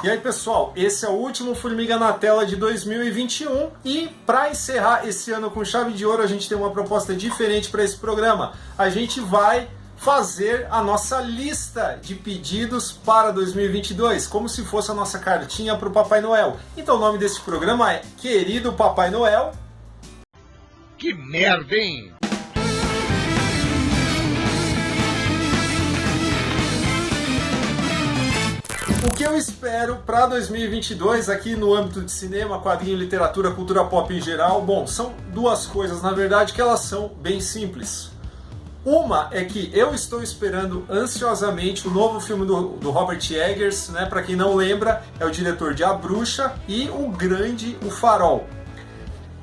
E aí, pessoal, esse é o último Formiga na Tela de 2021 e para encerrar esse ano com chave de ouro, a gente tem uma proposta diferente para esse programa. A gente vai fazer a nossa lista de pedidos para 2022, como se fosse a nossa cartinha para o Papai Noel. Então o nome desse programa é Querido Papai Noel. Que merda, hein? O que eu espero para 2022 aqui no âmbito de cinema, quadrinho, literatura, cultura pop em geral? Bom, são duas coisas, na verdade, que elas são bem simples. Uma é que eu estou esperando ansiosamente o novo filme do Robert Eggers, né? Para quem não lembra, é o diretor de A Bruxa e o grande O Farol.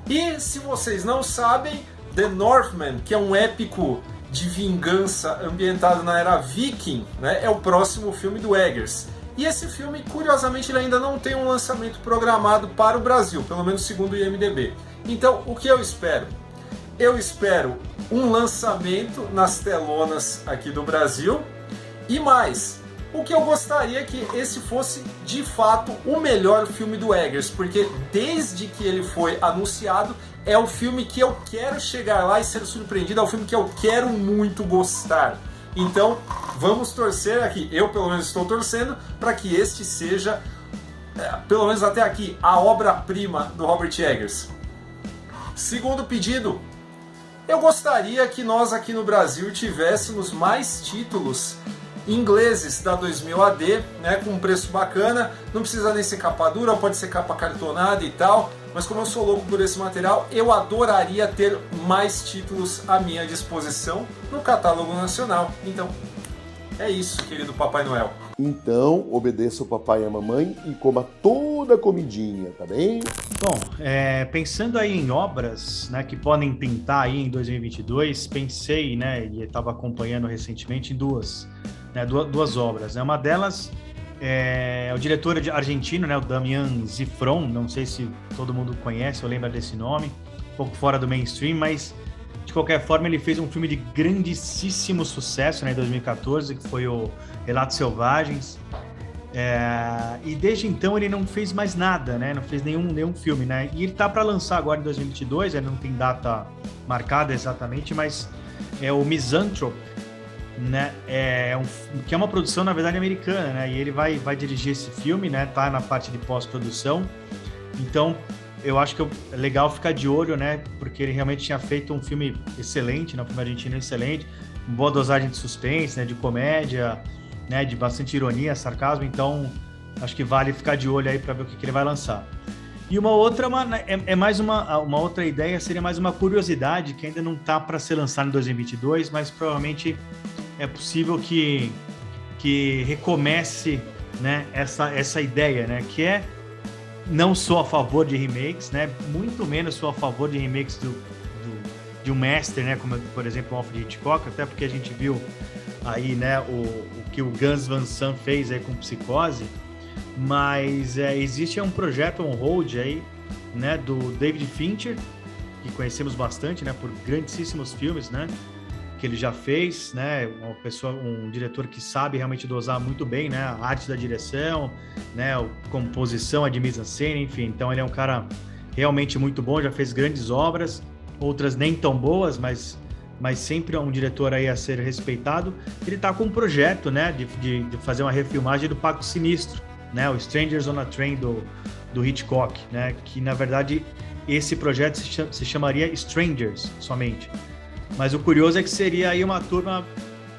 E se vocês não sabem, The Northman, que é um épico de vingança ambientado na era Viking, né? É o próximo filme do Eggers. E esse filme, curiosamente, ele ainda não tem um lançamento programado para o Brasil, pelo menos segundo o IMDb. Então, o que eu espero? Eu espero um lançamento nas telonas aqui do Brasil e mais. O que eu gostaria é que esse fosse, de fato, o melhor filme do Eggers, porque desde que ele foi anunciado, é o filme que eu quero chegar lá e ser surpreendido, é o filme que eu quero muito gostar. Então, vamos torcer aqui, eu pelo menos estou torcendo, para que este seja, pelo menos até aqui, a obra-prima do Robert Eggers. Segundo pedido, eu gostaria que nós aqui no Brasil tivéssemos mais títulos ingleses da 2000 AD, né, com um preço bacana, não precisa nem ser capa dura, pode ser capa cartonada e tal, mas como eu sou louco por esse material, eu adoraria ter mais títulos à minha disposição no catálogo nacional. Então, é isso, querido Papai Noel. Então, obedeça o papai e a mamãe e coma toda a comidinha, tá bem? Bom, pensando aí em obras, né, que podem pintar aí em 2022, pensei, né, e estava acompanhando recentemente em duas obras, né? Uma delas é o diretor argentino, né, o Damián Zifrón, não sei se todo mundo conhece ou lembra desse nome, um pouco fora do mainstream, mas de qualquer forma ele fez um filme de grandíssimo sucesso, né, em 2014, que foi o Relatos Selvagens, e desde então ele não fez mais nada, né, não fez nenhum filme, né, e ele tá para lançar agora em 2022, ele não tem data marcada exatamente, mas é o Misanthrope, né, que é uma produção, na verdade, americana, né, e ele vai dirigir esse filme, né, tá na parte de pós-produção, então eu acho que é legal ficar de olho, né, porque ele realmente tinha feito um filme excelente, né, um filme argentino excelente, uma boa dosagem de suspense, né, de comédia, né, de bastante ironia, sarcasmo, então acho que vale ficar de olho aí para ver o que ele vai lançar. E uma outra, mais uma outra ideia, seria mais uma curiosidade que ainda não tá para ser lançada em 2022, mas provavelmente é possível que recomece, né, essa ideia, né, que é, não sou a favor de remakes, né, muito menos sou a favor de remakes de um mestre, né, como por exemplo o Alfred Hitchcock, até porque a gente viu aí, né, o que o Gus Van Sant fez aí com Psicose, mas existe um projeto on hold aí, né, do David Fincher, que conhecemos bastante, né, por grandíssimos filmes, né, que ele já fez, né, um diretor que sabe realmente dosar muito bem, né, a arte da direção, né, a composição, a de mise-en-scène, enfim, então ele é um cara realmente muito bom, já fez grandes obras, outras nem tão boas, mas sempre é um diretor aí a ser respeitado. Ele tá com um projeto, né, de fazer uma refilmagem do Pacto Sinistro, né, o Strangers on a Train do Hitchcock, né, que na verdade esse projeto se chamaria Strangers somente. Mas o curioso é que seria aí uma turma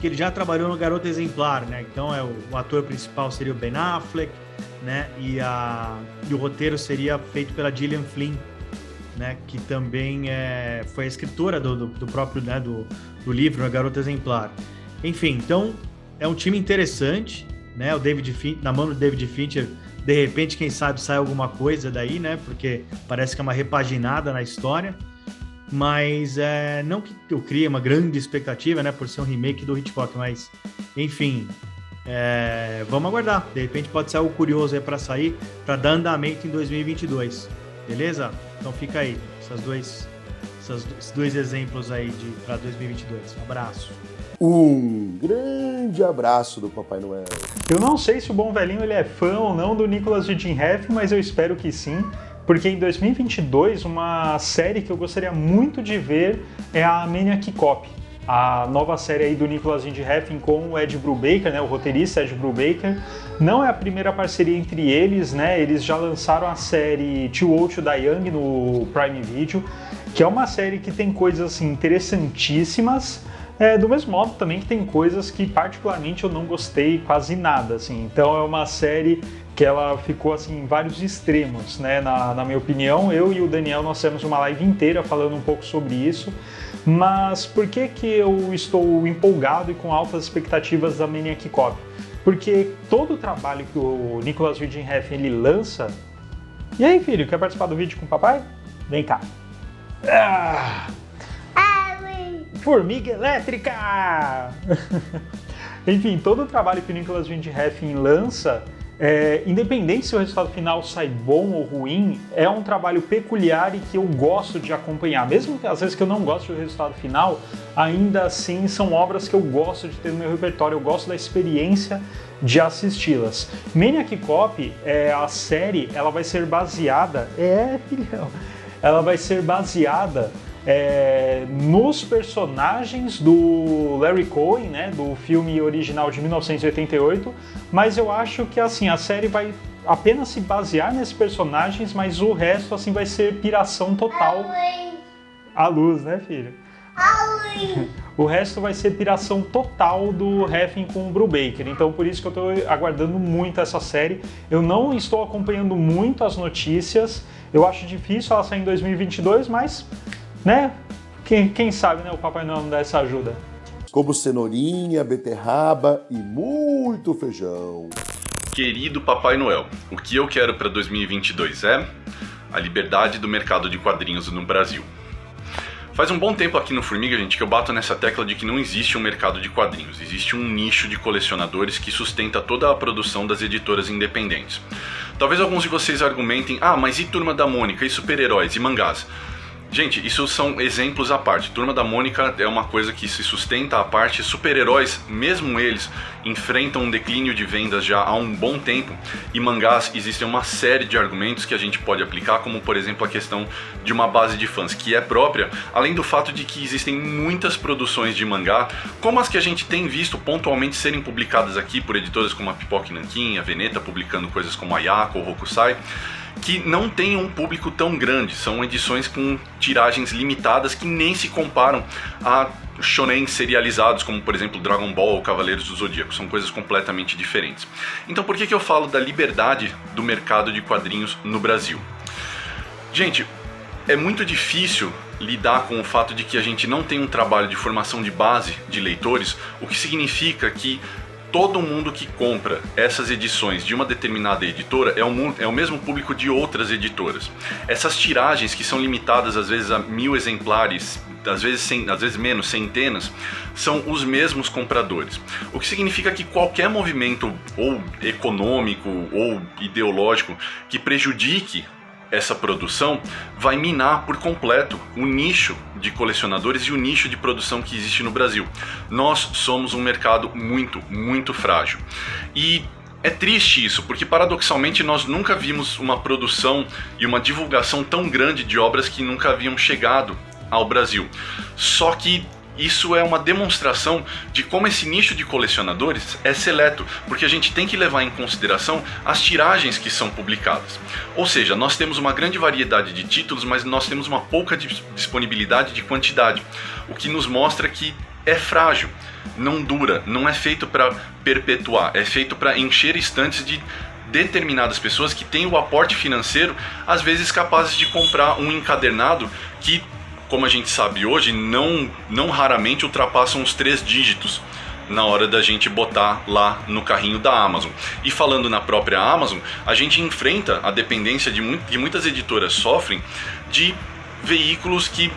que ele já trabalhou no Garota Exemplar, né? Então o ator principal seria o Ben Affleck, né? E o roteiro seria feito pela Gillian Flynn, né? Que também foi a escritora do próprio, né, do livro, A Garota Exemplar. Enfim, então é um time interessante, né? O David Fincher, na mão do David Fincher, de repente, quem sabe sai alguma coisa daí, né? Porque parece que é uma repaginada na história. Mas não que eu crie uma grande expectativa, né, por ser um remake do Hitchcock, mas enfim, vamos aguardar, de repente pode ser algo curioso aí para sair, para dar andamento em 2022, beleza? Então fica aí, esses dois exemplos aí para 2022. Abraço. Um grande abraço do Papai Noel. Eu não sei se o Bom Velhinho ele é fã ou não do Nicolas Winding Refn, mas eu espero que sim, porque em 2022 uma série que eu gostaria muito de ver é a Maniac Cop, a nova série aí do Nicolas Winding Refn com o Ed Brubaker, né, o roteirista Ed Brubaker. Não é a primeira parceria entre eles, né? Eles já lançaram a série Too Old to Die Young no Prime Video, que é uma série que tem coisas assim interessantíssimas. Do mesmo modo também que tem coisas que particularmente eu não gostei quase nada, assim. Então é uma série que ela ficou assim em vários extremos, né? Na minha opinião, eu e o Daniel nós temos uma live inteira falando um pouco sobre isso. Mas por que eu estou empolgado e com altas expectativas da Maniac Cop? Porque todo o trabalho que o Nicolas Winding Refn ele lança... E aí, filho, quer participar do vídeo com o papai? Vem cá. Formiga elétrica! Enfim, todo o trabalho que o Nicolas Winding Refn lança, independente se o resultado final sai bom ou ruim, é um trabalho peculiar e que eu gosto de acompanhar. Mesmo que às vezes que eu não gosto do resultado final, ainda assim são obras que eu gosto de ter no meu repertório, eu gosto da experiência de assisti-las. Maniac Cop, a série, ela vai ser baseada... filhão! Ela vai ser baseada... nos personagens do Larry Cohen, né, do filme original de 1988, mas eu acho que assim, a série vai apenas se basear nesses personagens, mas o resto assim, vai ser piração total. A luz, né, filho? O resto vai ser piração total do Refn com o Brubaker, então por isso que eu estou aguardando muito essa série. Eu não estou acompanhando muito as notícias, eu acho difícil ela sair em 2022, mas... né? Quem sabe, né? O Papai Noel não dá essa ajuda. Como cenourinha, beterraba e muito feijão. Querido Papai Noel, o que eu quero para 2022 é a liberdade do mercado de quadrinhos no Brasil. Faz um bom tempo aqui no Formiga, gente, que eu bato nessa tecla de que não existe um mercado de quadrinhos. Existe um nicho de colecionadores que sustenta toda a produção das editoras independentes. Talvez alguns de vocês argumentem, mas e Turma da Mônica, e super-heróis, e mangás? Gente, isso são exemplos à parte. Turma da Mônica é uma coisa que se sustenta à parte. Super-heróis, mesmo eles, enfrentam um declínio de vendas já há um bom tempo. E mangás, existem uma série de argumentos que a gente pode aplicar, como por exemplo a questão de uma base de fãs que é própria, além do fato de que existem muitas produções de mangá, como as que a gente tem visto pontualmente serem publicadas aqui por editoras como a Pipoca e Nanquim, a Veneta, publicando coisas como a Yako ou Hokusai, que não tem um público tão grande, são edições com tiragens limitadas que nem se comparam a shonen serializados, como por exemplo Dragon Ball ou Cavaleiros do Zodíaco, são coisas completamente diferentes. Então por que eu falo da liberdade do mercado de quadrinhos no Brasil? Gente, é muito difícil lidar com o fato de que a gente não tem um trabalho de formação de base de leitores, o que significa que todo mundo que compra essas edições de uma determinada editora é o mesmo público de outras editoras. Essas tiragens que são limitadas às vezes a 1000 exemplares, às vezes menos, centenas, são os mesmos compradores. O que significa que qualquer movimento ou econômico ou ideológico que prejudique essa produção vai minar por completo o nicho de colecionadores e o nicho de produção que existe no Brasil. Nós somos um mercado muito, muito frágil. E é triste isso, porque paradoxalmente nós nunca vimos uma produção e uma divulgação tão grande de obras que nunca haviam chegado ao Brasil. Só que isso é uma demonstração de como esse nicho de colecionadores é seleto, porque a gente tem que levar em consideração as tiragens que são publicadas. Ou seja, nós temos uma grande variedade de títulos, mas nós temos uma pouca disponibilidade de quantidade, o que nos mostra que é frágil, não dura, não é feito para perpetuar, é feito para encher estantes de determinadas pessoas que têm o aporte financeiro, às vezes capazes de comprar um encadernado que, como a gente sabe hoje, não raramente ultrapassam os 3 dígitos na hora da gente botar lá no carrinho da Amazon. E falando na própria Amazon, a gente enfrenta a dependência que muitas editoras sofrem de veículos que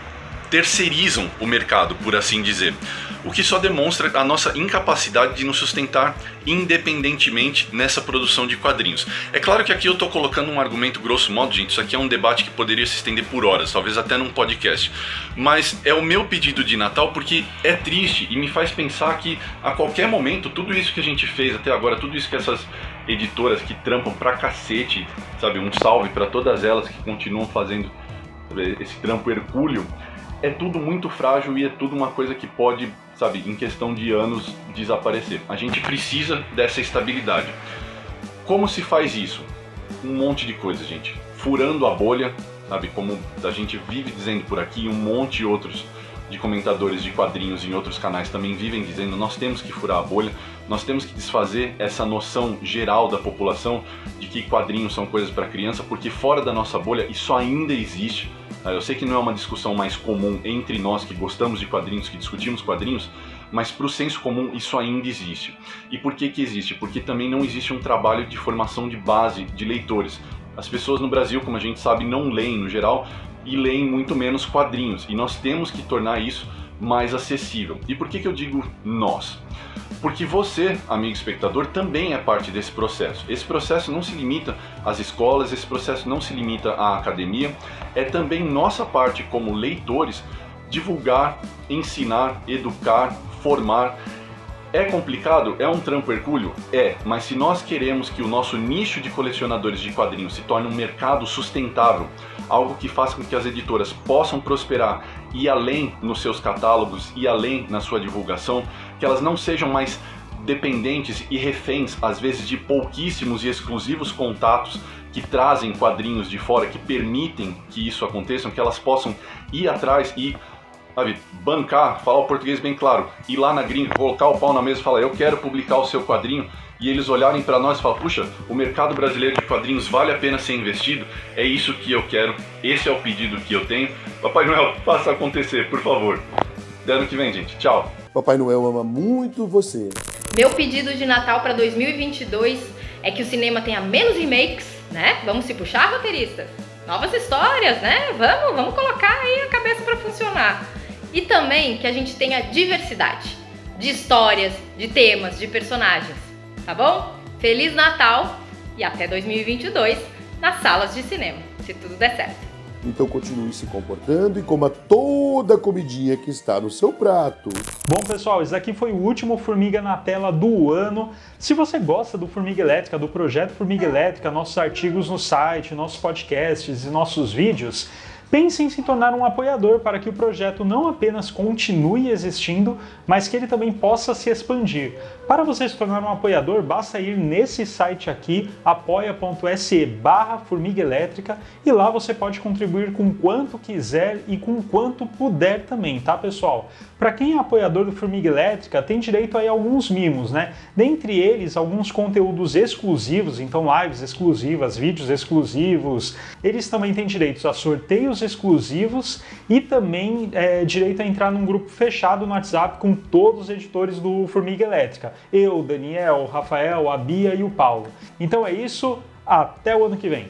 terceirizam o mercado, por assim dizer. o que só demonstra a nossa incapacidade de nos sustentar independentemente nessa produção de quadrinhos. É claro que aqui eu estou colocando um argumento grosso modo, gente, isso aqui é um debate que poderia se estender por horas, talvez até num podcast, mas é o meu pedido de Natal porque é triste e me faz pensar que a qualquer momento, tudo isso que a gente fez até agora, tudo isso que essas editoras que trampam pra cacete, sabe, um salve para todas elas que continuam fazendo esse trampo hercúleo, é tudo muito frágil e é tudo uma coisa que pode, sabe, em questão de anos desaparecer. A gente precisa dessa estabilidade. Como se faz isso? Um monte de coisa, gente. Furando a bolha, sabe, como a gente vive dizendo por aqui, um monte de outros de comentadores de quadrinhos em outros canais também vivem dizendo, nós temos que furar a bolha, nós temos que desfazer essa noção geral da população de que quadrinhos são coisas para criança, porque fora da nossa bolha isso ainda existe. Eu sei que não é uma discussão mais comum entre nós que gostamos de quadrinhos, que discutimos quadrinhos, mas para o senso comum isso ainda existe. E por que que existe? Porque também não existe um trabalho de formação de base de leitores. As pessoas no Brasil, como a gente sabe, não leem no geral e leem muito menos quadrinhos. E nós temos que tornar isso mais acessível. E por que que eu digo nós? Porque você, amigo espectador, também é parte desse processo. Esse processo não se limita às escolas, esse processo não se limita à academia, é também nossa parte como leitores divulgar, ensinar, educar, formar. É complicado? É um trampo hercúleo? É, mas se nós queremos que o nosso nicho de colecionadores de quadrinhos se torne um mercado sustentável, algo que faça com que as editoras possam prosperar e além nos seus catálogos e além na sua divulgação, que elas não sejam mais dependentes e reféns, às vezes, de pouquíssimos e exclusivos contatos que trazem quadrinhos de fora, que permitem que isso aconteça, que elas possam ir atrás e, sabe, bancar, falar o português bem claro, ir lá na gringa, colocar o pau na mesa e falar, eu quero publicar o seu quadrinho, e eles olharem para nós e falar, puxa, o mercado brasileiro de quadrinhos vale a pena ser investido, é isso que eu quero, esse é o pedido que eu tenho. Papai Noel, faça acontecer, por favor. Até ano que vem, gente. Tchau. Papai Noel ama muito você. Meu pedido de Natal para 2022 é que o cinema tenha menos remakes, né? Vamos se puxar, roteiristas? Novas histórias, né? Vamos colocar aí a cabeça para funcionar. E também que a gente tenha diversidade de histórias, de temas, de personagens, tá bom? Feliz Natal e até 2022 nas salas de cinema, se tudo der certo. Então continue se comportando e coma toda a comidinha que está no seu prato. Bom, pessoal, esse aqui foi o último Formiga na Tela do ano. Se você gosta do Formiga Elétrica, do projeto Formiga Elétrica, nossos artigos no site, nossos podcasts e nossos vídeos, pense em se tornar um apoiador para que o projeto não apenas continue existindo, mas que ele também possa se expandir. Para você se tornar um apoiador, basta ir nesse site aqui, apoia.se/Formiga Elétrica, e lá você pode contribuir com quanto quiser e com quanto puder também, tá, pessoal? Para quem é apoiador do Formiga Elétrica, tem direito aí a alguns mimos, né? Dentre eles, alguns conteúdos exclusivos, então lives exclusivas, vídeos exclusivos. Eles também têm direitos a sorteios exclusivos e também direito a entrar num grupo fechado no WhatsApp com todos os editores do Formiga Elétrica. Eu, Daniel, Rafael, a Bia e o Paulo. Então é isso, até o ano que vem.